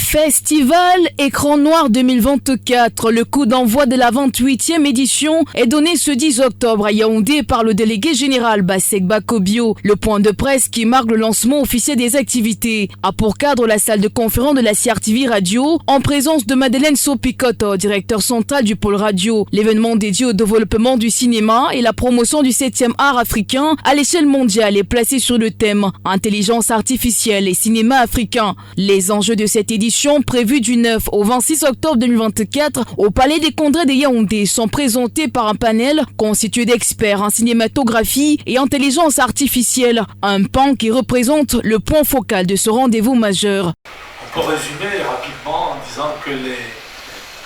Festival Écran Noir 2024, le coup d'envoi de la 28e édition est donné ce 10 octobre à Yaoundé par le délégué général Bassek Bakobio. Le point de presse qui marque le lancement officiel des activités a pour cadre la salle de conférence de la CRTV Radio en présence de Madeleine Sopicoto, directeur central du pôle radio. L'événement dédié au développement du cinéma et la promotion du 7e art africain à l'échelle mondiale est placé sur le thème Intelligence artificielle et cinéma africain. Les enjeux de cette édition prévue du 9 au 26 octobre 2024 au Palais des Congrès de Yaoundé sont présentés par un panel constitué d'experts en cinématographie et intelligence artificielle, un pan qui représente le point focal de ce rendez-vous majeur. On peut résumer rapidement en disant que les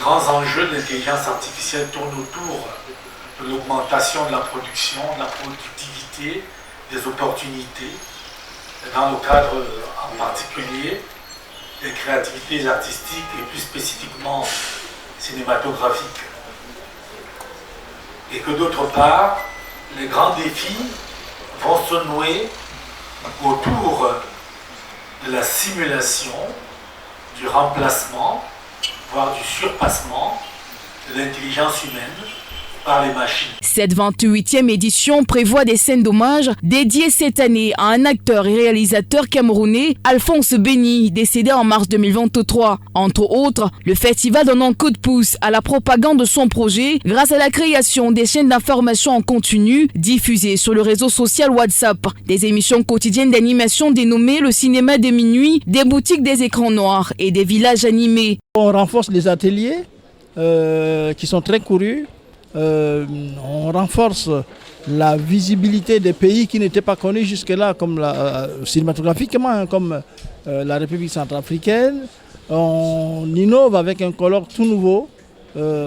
grands enjeux de l'intelligence artificielle tournent autour de l'augmentation de la production, de la productivité, des opportunités, dans le cadre en particulier des créativités artistiques et plus spécifiquement cinématographiques. Et que d'autre part, les grands défis vont se nouer autour de la simulation, du remplacement, voire du surpassement de l'intelligence humaine par les machines. Cette 28e édition prévoit des scènes d'hommage dédiées cette année à un acteur et réalisateur camerounais, Alphonse Béni, décédé en mars 2023. Entre autres, le festival donne un coup de pouce à la propagande de son projet grâce à la création des chaînes d'information en continu diffusées sur le réseau social WhatsApp, des émissions quotidiennes d'animation dénommées Le cinéma de minuit, des boutiques des écrans noirs et des villages animés. On renforce les ateliers qui sont très courus. On renforce la visibilité des pays qui n'étaient pas connus jusque-là, comme cinématographiquement, comme la République centrafricaine. On innove avec un colloque tout nouveau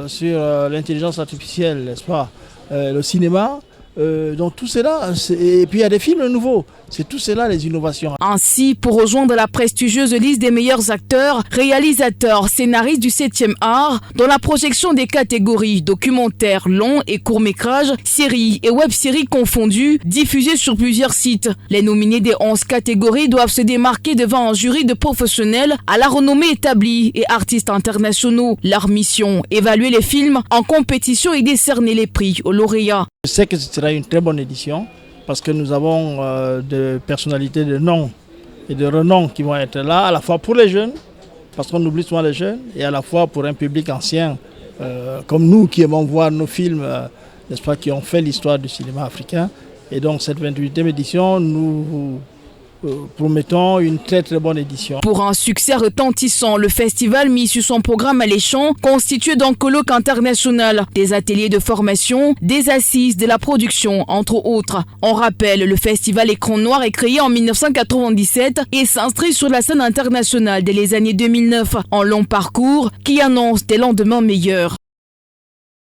sur l'intelligence artificielle, n'est-ce pas, le cinéma. Donc tout cela, et puis il y a des films nouveaux, c'est tout cela les innovations. Ainsi, pour rejoindre la prestigieuse liste des meilleurs acteurs, réalisateurs, scénaristes du 7e art, dans la projection des catégories documentaires, longs et courts-métrages, séries et web-séries confondues, diffusées sur plusieurs sites. Les nominés des 11 catégories doivent se démarquer devant un jury de professionnels à la renommée établie et artistes internationaux. Leur mission, évaluer les films en compétition et décerner les prix aux lauréats. Je sais que ce sera une très bonne édition parce que nous avons des personnalités de nom et de renom qui vont être là, à la fois pour les jeunes, parce qu'on oublie souvent les jeunes, et à la fois pour un public ancien comme nous qui aimons voir nos films, n'est-ce pas, qui ont fait l'histoire du cinéma africain. Et donc cette 28e édition, nous promettons une très très bonne édition. Pour un succès retentissant, le festival mis sur son programme alléchant, constitué d'un colloque international, des ateliers de formation, des assises, de la production, entre autres. On rappelle, le festival Écran Noir est créé en 1997 et s'inscrit sur la scène internationale dès les années 2009, en long parcours qui annonce des lendemains meilleurs.